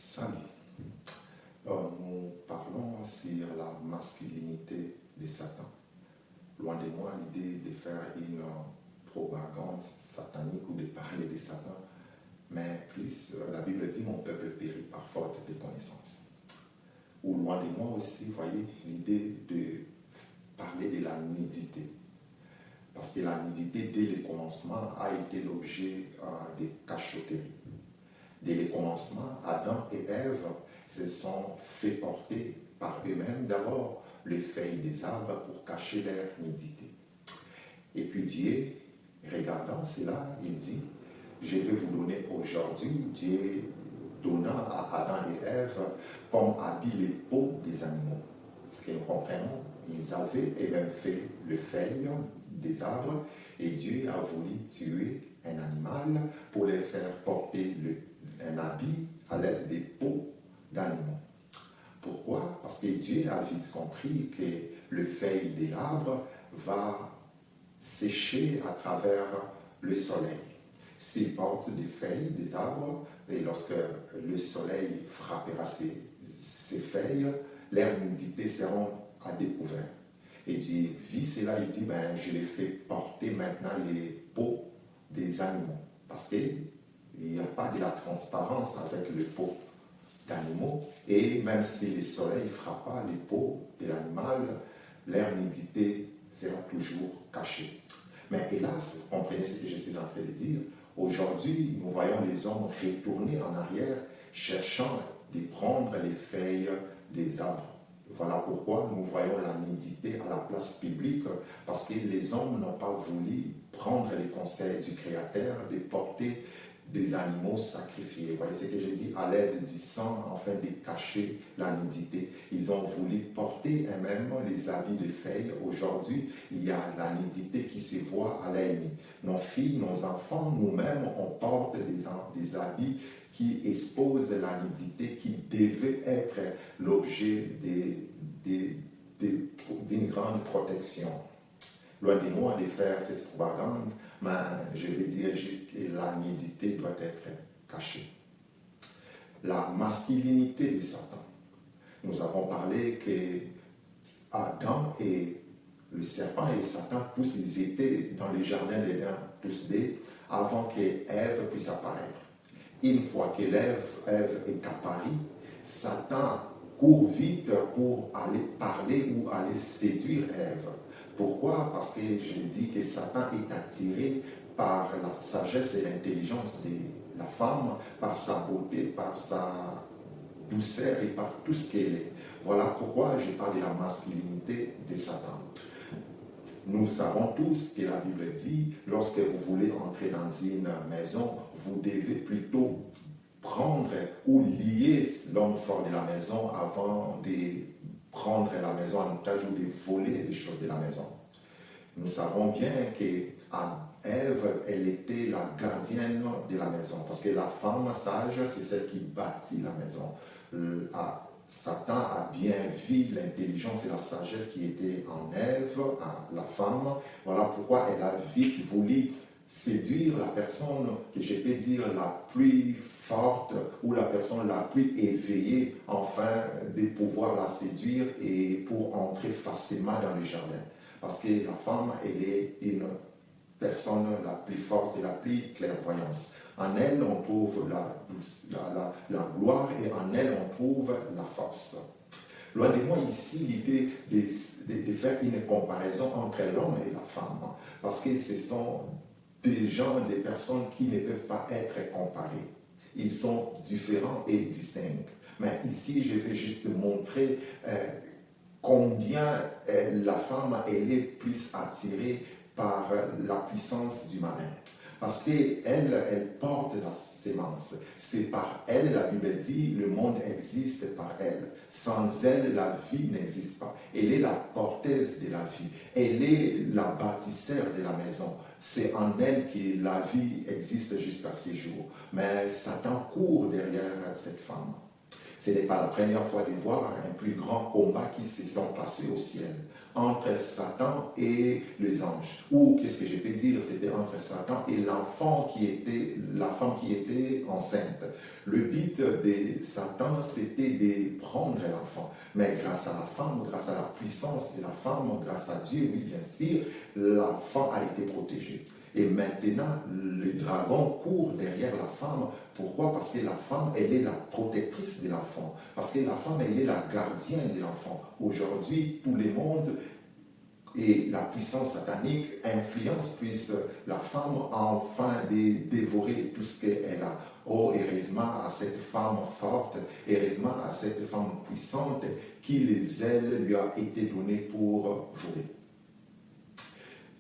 Salut. Nous parlons sur la masculinité de Satan. Loin de moi l'idée de faire une propagande satanique ou de parler de Satan, mais plus la Bible dit mon peuple périt par faute de connaissance. Ou loin de moi aussi, vous voyez, l'idée de parler de la nudité. Parce que la nudité, dès le commencement, a été l'objet de cachotterie. Dès le commencement, Adam et Ève se sont fait porter par eux-mêmes d'abord les feuilles des arbres pour cacher leur nudité. Et puis Dieu, regardant cela, il dit, je vais vous donner aujourd'hui, Dieu donnant à Adam et Ève comme habit les peaux des animaux. Ce que nous comprenons, ils avaient eux-mêmes fait les feuilles des arbres et Dieu a voulu tuer un animal pour les faire porter un habit à l'aide des peaux d'animaux. Pourquoi? Parce que Dieu a vite compris que le feuille de l'arbre va sécher à travers le soleil. S'il porte des feuilles des arbres, et lorsque le soleil frappera ces feuilles, leurs nudités seront à découvert. Et Dieu vit cela, il dit, je les fais porter maintenant les peaux des animaux. Parce qu'il n'y a pas de la transparence avec les peaux d'animaux. Et même si le soleil ne frappe les peaux de l'animal, leur nudité sera toujours cachée. Mais hélas, vous comprenez ce que je suis en train de dire, aujourd'hui, nous voyons les hommes retourner en arrière, cherchant de prendre les feuilles des arbres. Voilà pourquoi nous voyons la nudité à la place publique, parce que les hommes n'ont pas voulu prendre les conseils du Créateur de porter des animaux sacrifiés. Vous voyez ce que je dis? À l'aide du sang, afin de cacher la nudité. Ils ont voulu porter eux-mêmes les habits de feuilles. Aujourd'hui, il y a la nudité qui se voit à l'œil nu. Nos filles, nos enfants, nous-mêmes, on porte des habits qui exposent la nudité, qui devait être l'objet d'une grande protection. Loin de moi de faire cette propagande, mais je vais dire juste que la nudité doit être cachée. La masculinité de Satan. Nous avons parlé que Adam et le serpent et Satan, tous ils étaient dans le jardin d'Éden, tous deux, avant que Ève puisse apparaître. Une fois que Ève est apparue, Satan court vite pour aller parler ou aller séduire Ève. Pourquoi? Parce que je dis que Satan est attiré par la sagesse et l'intelligence de la femme, par sa beauté, par sa douceur et par tout ce qu'elle est. Voilà pourquoi je parle de la masculinité de Satan. Nous savons tous que la Bible dit, lorsque vous voulez entrer dans une maison, vous devez plutôt prendre ou lier l'homme fort de la maison avant de prendre la maison en otage ou de voler les choses de la maison. Nous savons bien qu'Ève, elle était la gardienne de la maison, parce que la femme sage, c'est celle qui bâtit la maison. Satan a bien vu l'intelligence et la sagesse qui était en Ève, la femme. Voilà pourquoi elle a vite voulu séduire la personne que je peux dire la plus forte ou la personne la plus éveillée, afin de pouvoir la séduire et pour entrer facilement dans le jardin. Parce que la femme, elle est une personne la plus forte et la plus clairvoyante. En elle, on trouve la gloire et en elle, on trouve la force. Loin de moi ici l'idée de faire une comparaison entre l'homme et la femme. Parce que ce sont des gens, des personnes qui ne peuvent pas être comparées. Ils sont différents et distincts. Mais ici, je vais juste montrer combien la femme elle est plus attirée par la puissance du marin. Parce qu'elle porte la sémence. C'est par elle, la Bible dit, le monde existe par elle. Sans elle, la vie n'existe pas. Elle est la porteuse de la vie. Elle est la bâtisseur de la maison. C'est en elle que la vie existe jusqu'à ce jour. Mais Satan court derrière cette femme. Ce n'est pas la première fois de voir un plus grand combat qui se sont passés au ciel. entre Satan et les anges. Ou, qu'est-ce que je peux dire, c'était entre Satan et l'enfant la femme qui était enceinte. Le but de Satan, c'était de prendre l'enfant. Mais grâce à la femme, grâce à la puissance de la femme, grâce à Dieu, oui, bien sûr, l'enfant a été protégé. Et maintenant, le dragon court derrière la femme. Pourquoi? Parce que la femme, elle est la protectrice de l'enfant. Parce que la femme, elle est la gardienne de l'enfant. Aujourd'hui, tout le monde et la puissance satanique influence plus la femme afin de dévorer tout ce qu'elle a. Oh, heureusement à cette femme forte, heureusement à cette femme puissante qui les ailes lui a été données pour voler.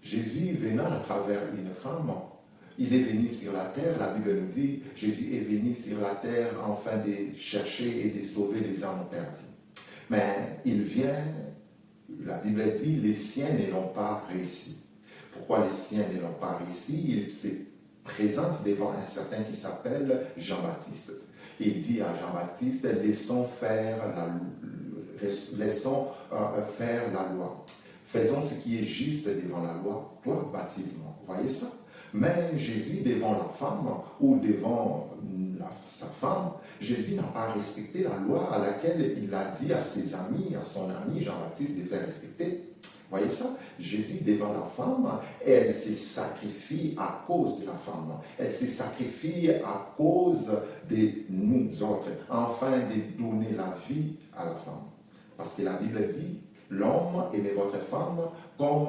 Jésus venant à travers une femme, il est venu sur la terre, la Bible nous dit, Jésus est venu sur la terre afin de chercher et de sauver les âmes perdues. Mais il vient, la Bible dit, les siens ne l'ont pas réussi. Pourquoi les siens ne l'ont pas réussi? Il se présente devant un certain qui s'appelle Jean-Baptiste. Il dit à Jean-Baptiste, laissons faire la loi. Faisons ce qui est juste devant la loi, toi, baptisement. Vous voyez ça? Mais Jésus, devant la femme ou devant sa femme, Jésus n'a pas respecté la loi à laquelle il a dit à ses amis, à son ami Jean-Baptiste de faire respecter. Vous voyez ça? Jésus, devant la femme, elle se sacrifie à cause de la femme. Elle se sacrifie à cause de nous autres, afin de donner la vie à la femme. Parce que la Bible dit, l'homme aimez votre femme comme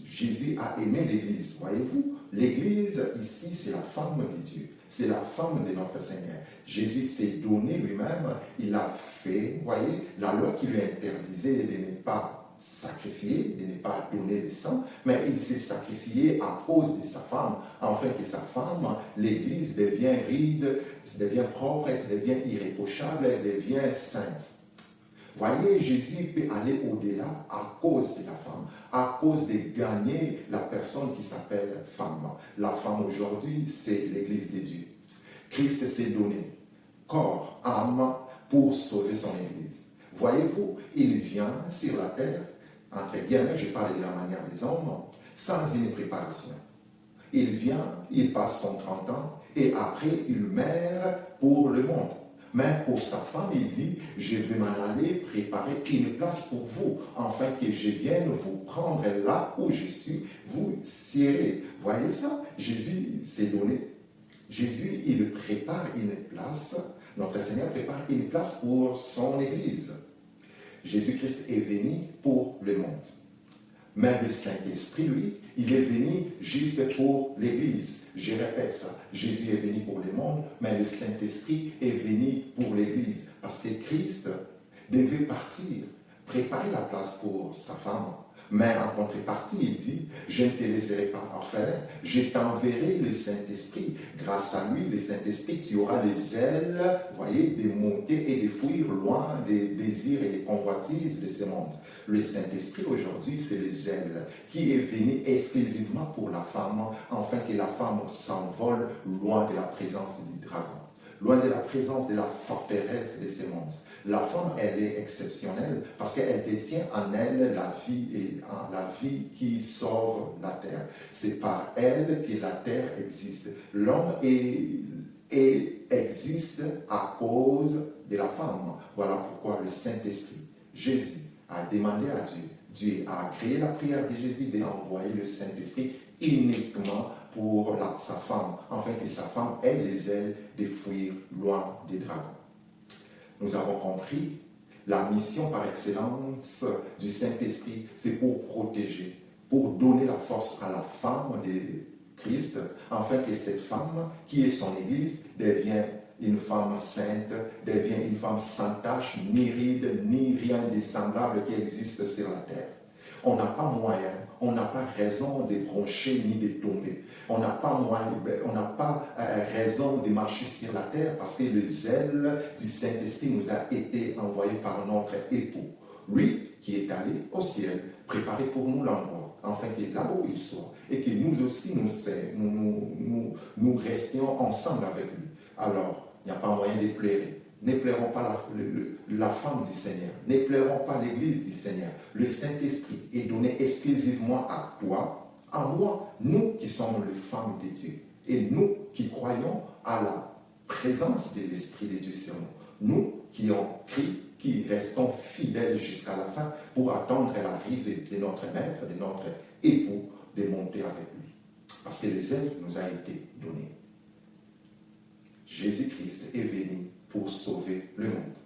Jésus a aimé l'Église. Voyez-vous, l'Église ici, c'est la femme de Dieu. C'est la femme de notre Seigneur. Jésus s'est donné lui-même. Il a fait, voyez, la loi qui lui interdisait de ne pas sacrifier, de ne pas donner le sang, mais il s'est sacrifié à cause de sa femme, afin que sa femme, l'Église, devienne ride, devient propre, devient irréprochable, devient sainte. Voyez, Jésus peut aller au-delà à cause de la femme, à cause de gagner la personne qui s'appelle femme. La femme aujourd'hui, c'est l'Église de Dieu. Christ s'est donné corps, âme, pour sauver son Église. Voyez-vous, il vient sur la terre, entre guillemets, je parle de la manière des hommes, sans une préparation. Il vient, il passe son 30 ans, et après, il meurt pour le monde. Mais pour sa femme, il dit, je vais m'en aller préparer une place pour vous, afin que je vienne vous prendre là où je suis, vous serez. Voyez ça? Jésus s'est donné. Jésus, il prépare une place, notre Seigneur prépare une place pour son Église. Jésus-Christ est venu pour le monde. Mais le Saint-Esprit, lui, il est venu juste pour l'Église. Je répète ça. Jésus est venu pour le monde, mais le Saint-Esprit est venu pour l'Église. Parce que Christ devait partir, préparer la place pour sa femme. Mais en contrepartie, il dit, je ne te laisserai pas orphelin, je t'enverrai le Saint-Esprit. Grâce à lui, le Saint-Esprit, tu auras les ailes, voyez, de monter et de fuir loin des désirs et des convoitises de ce monde. Le Saint-Esprit aujourd'hui, c'est les ailes qui est venu exclusivement pour la femme, afin que la femme s'envole loin de la présence du dragon, loin de la présence de la forteresse de ce monde. La femme, elle est exceptionnelle parce qu'elle détient en elle la vie et la vie qui sauve la terre. C'est par elle que la terre existe. L'homme existe à cause de la femme. Voilà pourquoi le Saint-Esprit, Jésus, a demandé à Dieu. Dieu a créé la prière de Jésus d'envoyer le Saint-Esprit uniquement pour sa femme, afin que sa femme ait les ailes de fuir loin des dragons. Nous avons compris, la mission par excellence du Saint-Esprit, c'est pour protéger, pour donner la force à la femme de Christ, afin que cette femme, qui est son Église, devienne une femme sainte, devient une femme sans tache, ni ride, ni rien de semblable qui existe sur la terre. On n'a pas moyen, on n'a pas raison de broncher ni de tomber. On n'a pas raison de marcher sur la terre parce que les ailes du Saint-Esprit nous a été envoyées par notre époux. Lui qui est allé au ciel, préparer pour nous l'endroit, afin que là où il soit, et que nous aussi nous restions ensemble avec lui. Alors, il n'y a pas moyen de pleurer. n'éplaileront pas la femme du Seigneur, n'éplaileront pas l'église du Seigneur. Le Saint-Esprit est donné exclusivement à toi, à moi, nous qui sommes les femmes de Dieu. Et nous qui croyons à la présence de l'Esprit de Dieu sur nous. Nous qui ont crié, qui restons fidèles jusqu'à la fin pour attendre l'arrivée de notre maître, de notre époux, de monter avec lui. Parce que les ailes nous a été données. Jésus-Christ est venu pour sauver le monde.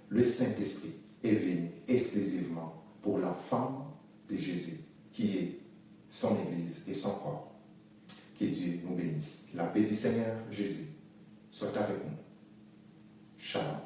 Le Saint-Esprit est venu exclusivement pour la femme de Jésus, qui est son Église et son corps. Que Dieu nous bénisse. La paix du Seigneur Jésus soit avec nous. Shalom.